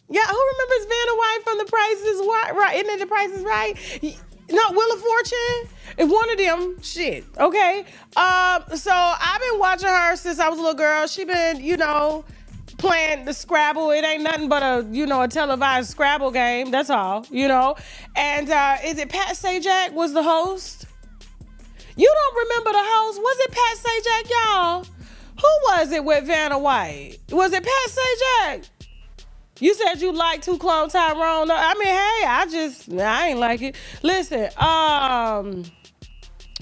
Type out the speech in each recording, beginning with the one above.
Yeah, who remembers Vanna White from The Price is Right? Isn't it The Price is Right? No, Wheel of Fortune. It's one of them. Shit. Okay. So I've been watching her since I was a little girl. She been, playing the Scrabble. It ain't nothing but a televised Scrabble game. That's all. And is it Pat Sajak was the host? You don't remember the host? Was it Pat Sajak, y'all? Who was it with Vanna White? Was it Pat Sajak? You said you like Two Clone Tyrone. I mean, hey, I ain't like it. Listen,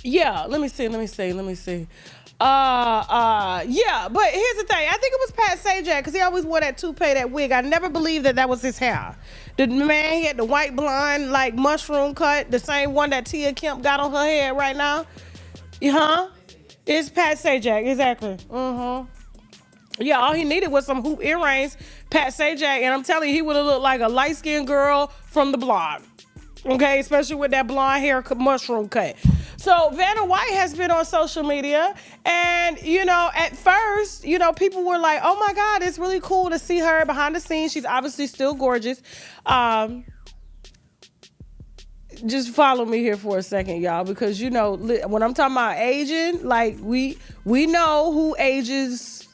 yeah, let me see. Yeah, but here's the thing. I think it was Pat Sajak because he always wore that toupee, that wig. I never believed that was his hair. The man, he had the white blonde, like mushroom cut, the same one that Tia Kemp got on her head right now. It's Pat Sajak, exactly. Yeah, all he needed was some hoop earrings, Pat Sajak, and I'm telling you, he would have looked like a light-skinned girl from the block. Okay, especially with that blonde hair mushroom cut. So Vanna White has been on social media, and at first, people were like, "Oh my God, it's really cool to see her behind the scenes." She's obviously still gorgeous. Just follow me here for a second, y'all, because when I'm talking about aging, like we know who ages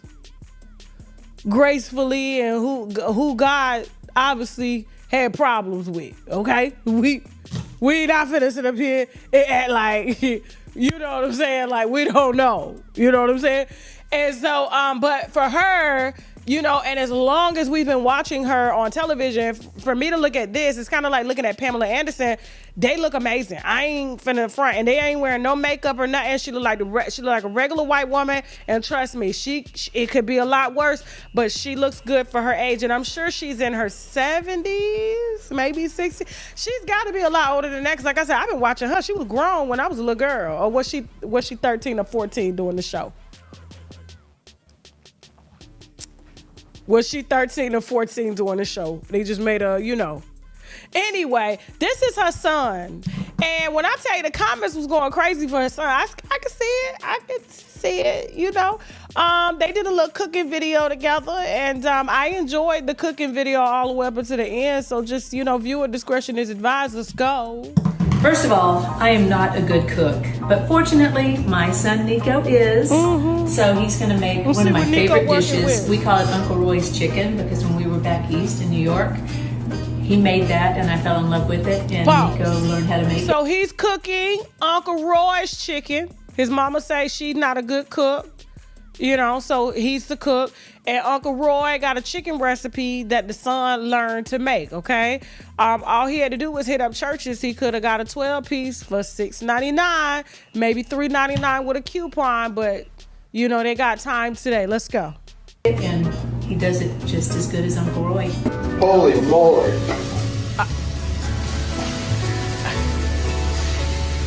gracefully and who God obviously had problems with. Okay, we not finna sit up here and act like you know what I'm saying, like we don't know. You know what I'm saying? And so, but for her, and as long as we've been watching her on television, for me to look at this, it's kind of like looking at Pamela Anderson. They look amazing. I ain't finna front, and they ain't wearing no makeup or nothing. She look like a regular white woman, and trust me, it could be a lot worse, but she looks good for her age, and I'm sure she's in her 70s, maybe 60s. She's got to be a lot older than that, because like I said, I've been watching her. She was grown when I was a little girl, or was she 13 or 14 doing the show? Was she 13 or 14 doing the show? They just made her, Anyway, this is her son. And when I tell you the comments was going crazy for her son, I could see it. I could see it, They did a little cooking video together, and I enjoyed the cooking video all the way up until the end. So just, viewer discretion is advised. Let's go. First of all, I am not a good cook, but fortunately, my son Nico is. So he's going to make one of my favorite dishes. We call it Uncle Roy's chicken because when we were back east in New York, he made that and I fell in love with it, and Nico learned how to make it. So he's cooking Uncle Roy's chicken. His mama says she's not a good cook. So he's the cook. And Uncle Roy got a chicken recipe that the son learned to make, okay? All he had to do was hit up Church's. He could have got a 12-piece for $6.99, maybe $3.99 with a coupon, but, they got time today. Let's go. And he does it just as good as Uncle Roy. Holy moly.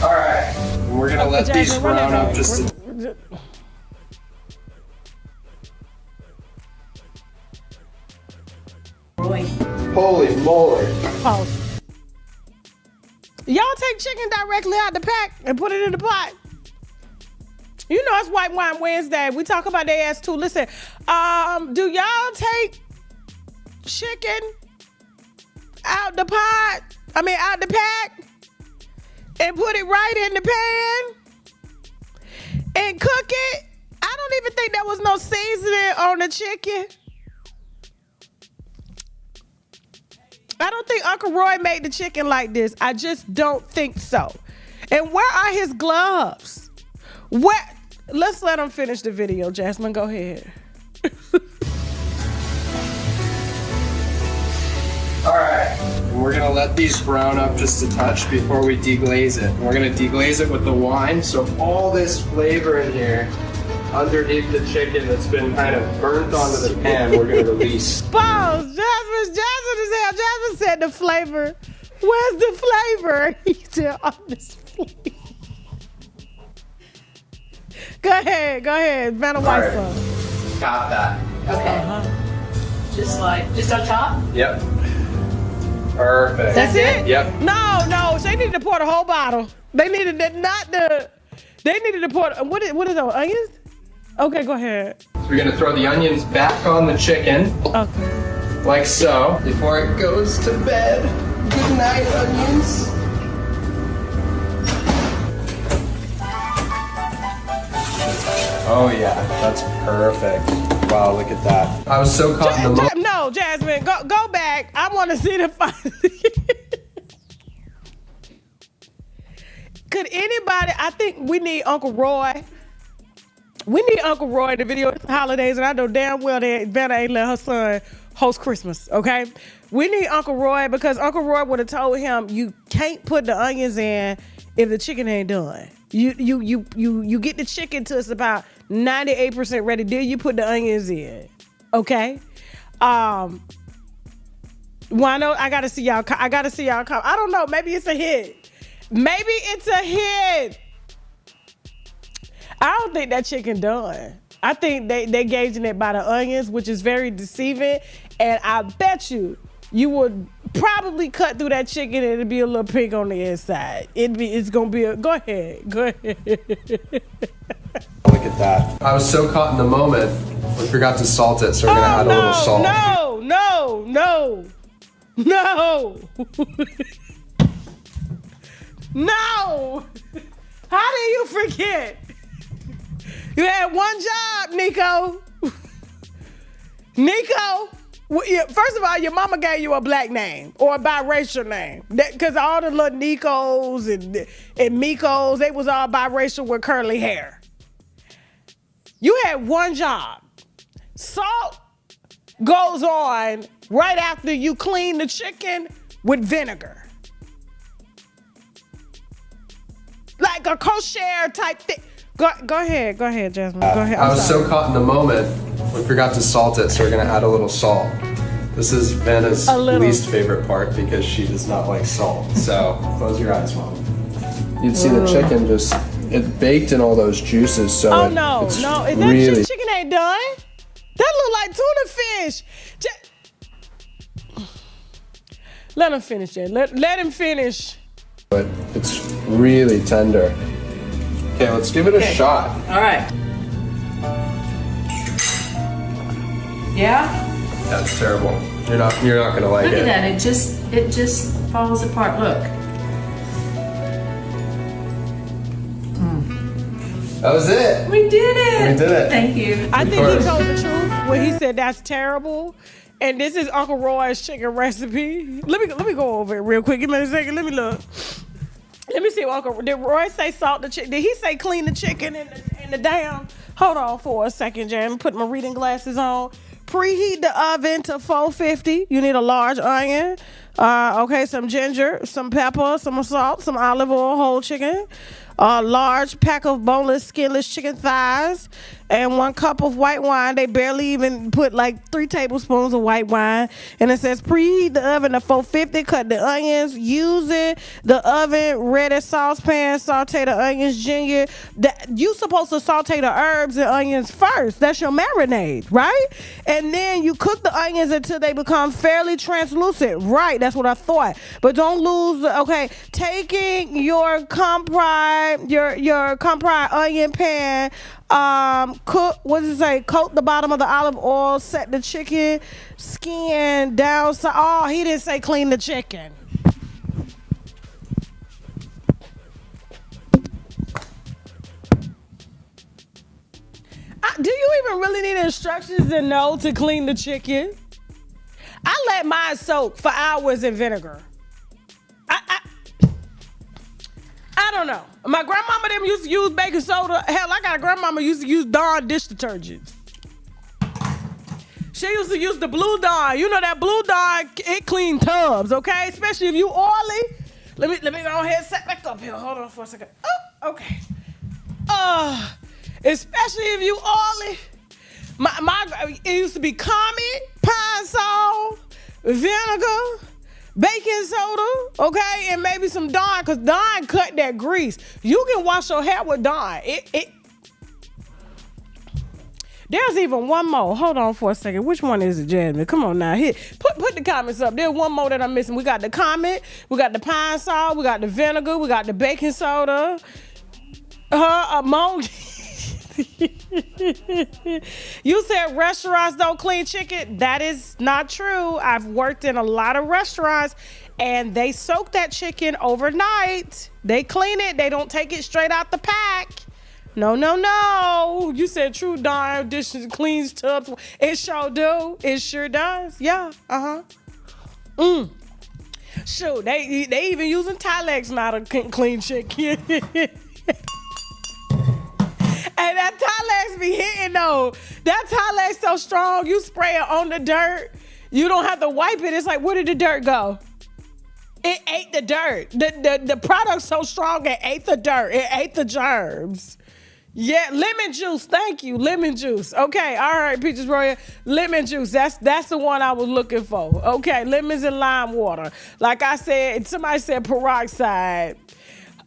All right, we're going to let these brown up just a... Roy. Holy moly. Pause. Y'all take chicken directly out the pack and put it in the pot. It's White Wine Wednesday. We talk about their ass too. Listen, do y'all take chicken out the pot? Out the pack and put it right in the pan and cook it? I don't even think there was no seasoning on the chicken. I don't think Uncle Roy made the chicken like this. I just don't think so. And where are his gloves? Let's let him finish the video, Jasmine. Go ahead. All right, and we're gonna let these brown up just a touch before we deglaze it. And we're gonna deglaze it with the wine, so all this flavor in here underneath the chicken that's been kind of burnt onto the pan, we're gonna release. Pause. Jasmine said the flavor. Where's the flavor? He said on this flavor. Go ahead. Vanna White sauce. Got that. Okay. Just on top? Yep. Perfect. That's it? Yep. No. They needed to pour the whole bottle. They needed to pour. What is those onions? Okay, go ahead. So we're gonna throw the onions back on the chicken. Okay. like so, before it goes to bed. Good night, onions. Oh yeah, that's perfect. Wow, look at that. I was so caught in the moment. No, Jasmine, go back. I want to see the final. Could anybody, I think we need Uncle Roy. We need Uncle Roy in the video. It's the holidays, and I know damn well that Vanna ain't let her son host Christmas, okay? We need Uncle Roy because Uncle Roy would have told him you can't put the onions in if the chicken ain't done. You get the chicken to it's about 98% ready, then you put the onions in, okay? Well, I know I gotta see y'all come. I don't know, maybe it's a hit. Maybe it's a hit. I don't think that chicken done. I think they gauging it by the onions, which is very deceiving. And I bet you would probably cut through that chicken and it'd be a little pink on the inside. It's gonna be go ahead. Look at that. I was so caught in the moment, we forgot to salt it, so we're gonna add a little salt. No. No! How do you forget? You had one job, Nico. First of all, your mama gave you a black name or a biracial name. Because all the little Nicos and Mikos, they was all biracial with curly hair. You had one job. Salt goes on right after you clean the chicken with vinegar. Like a kosher type thing. Go ahead, Jasmine. Go ahead. I was so caught in the moment, we forgot to salt it, so we're gonna add a little salt. This is Vanna's least favorite part because she does not like salt. So close your eyes, Mom. You'd see the chicken it baked in all those juices. So oh no, is that chicken ain't done? That look like tuna fish. Let him finish it. Let him finish. But it's really tender. Okay, let's give it a shot. All right. Yeah? That's terrible. You're not gonna like it. Look at that, it just falls apart. Look. That was it. We did it. We did it. Thank you. I think he told the truth when he said that's terrible. And this is Uncle Roy's chicken recipe. Let me go over it real quick. Give me a second. Let me look. Let me see what did Roy say salt the chicken? Did he say clean the chicken in the damn? Hold on for a second, Jan. Put my reading glasses on. Preheat the oven to 450. You need a large onion. Okay, some ginger, some pepper, some salt, some olive oil, whole chicken. A large pack of boneless, skinless chicken thighs, and 1 cup of white wine. They barely even put like 3 tablespoons of white wine. And it says preheat the oven to 450. Cut the onions. Use the oven ready saucepan. Saute the onions, ginger. You supposed to saute the herbs and onions first. That's your marinade, right? And then you cook the onions until they become fairly translucent. Right, that's what I thought. But don't lose. Okay, taking your comprise onion pan, cook, what does it say? Coat the bottom of the olive oil, set the chicken skin down. So, oh, he didn't say clean the chicken. Do you even really need instructions to know to clean the chicken? I let mine soak for hours in vinegar. I don't know. My grandmama them used to use baking soda. Hell, I got a grandmama used to use Dawn dish detergent. She used to use the Blue Dawn. You know that Blue Dawn, it clean tubs, okay? Especially if you oily. Let me go ahead and set back up here. Hold on for a second. Oh, okay. Especially if you oily. It used to be common, pine salt, vinegar, baking soda, okay, and maybe some Dawn, because Dawn cut that grease. You can wash your hair with Dawn. There's even one more. Hold on for a second. Which one is it, Jasmine? Come on now. Here, put the comments up. There's one more that I'm missing. We got the comment, we got the pine salt, we got the vinegar, we got the baking soda. Emoji. You said restaurants don't clean chicken. That is not true. I've worked in a lot of restaurants and they soak that chicken overnight. They clean it. They don't take it straight out the pack. No, no, no. You said true, Dawn. Dishes cleans tubs. It sure do. It sure does. Yeah. Shoot, they even using Tilex now to clean chicken. Hey, that Tilex be hitting though. That Tilex so strong, you spray it on the dirt. You don't have to wipe it. It's like, where did the dirt go? It ate the dirt. The product's so strong, it ate the dirt. It ate the germs. Yeah, lemon juice. Thank you, lemon juice. Okay, all right, Peaches Royal. Lemon juice. That's the one I was looking for. Okay, lemons and lime water. Like I said, somebody said peroxide.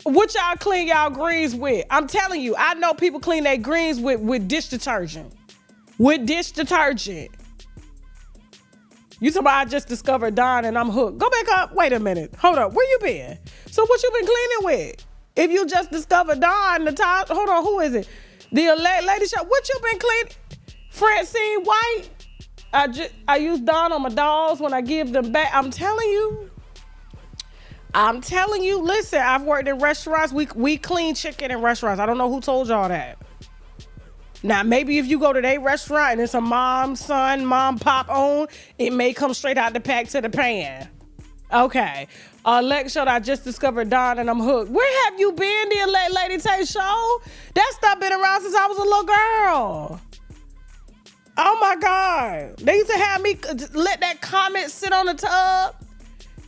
What y'all clean y'all greens with? I'm telling you, I know people clean their greens with dish detergent. With dish detergent. You talking about I just discovered Dawn and I'm hooked. Go back up. Wait a minute. Hold up. Where you been? So what you been cleaning with? If you just discovered Dawn, the top, hold on, who is it? The lady shop. What you been cleaning? Francine White. I use Dawn on my dolls when I give them back. I'm telling you. Listen, I've worked in restaurants. We clean chicken in restaurants. I don't know who told y'all that. Now, maybe if you go to their restaurant and it's a mom, son, mom, pop owned, it may come straight out the pack to the pan. Okay. Lex showed I just discovered Dawn and I'm hooked. Where have you been, the Lady Tay show? That stuff been around since I was a little girl. Oh my God. They used to have me let that comment sit on the tub.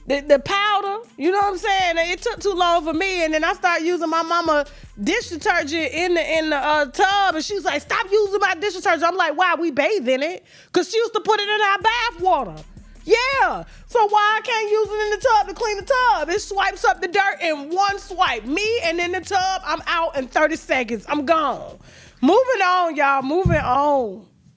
The powder, you know what I'm saying? It took too long for me, and then I started using my mama dish detergent in the tub, and she was like, "Stop using my dish detergent." I'm like, "Why? We bathe in it?" Because she used to put it in our bath water. Yeah. So why I can't use it in the tub to clean the tub? It swipes up the dirt in one swipe. Me and in the tub, I'm out in 30 seconds. I'm gone. Moving on, y'all. Moving on.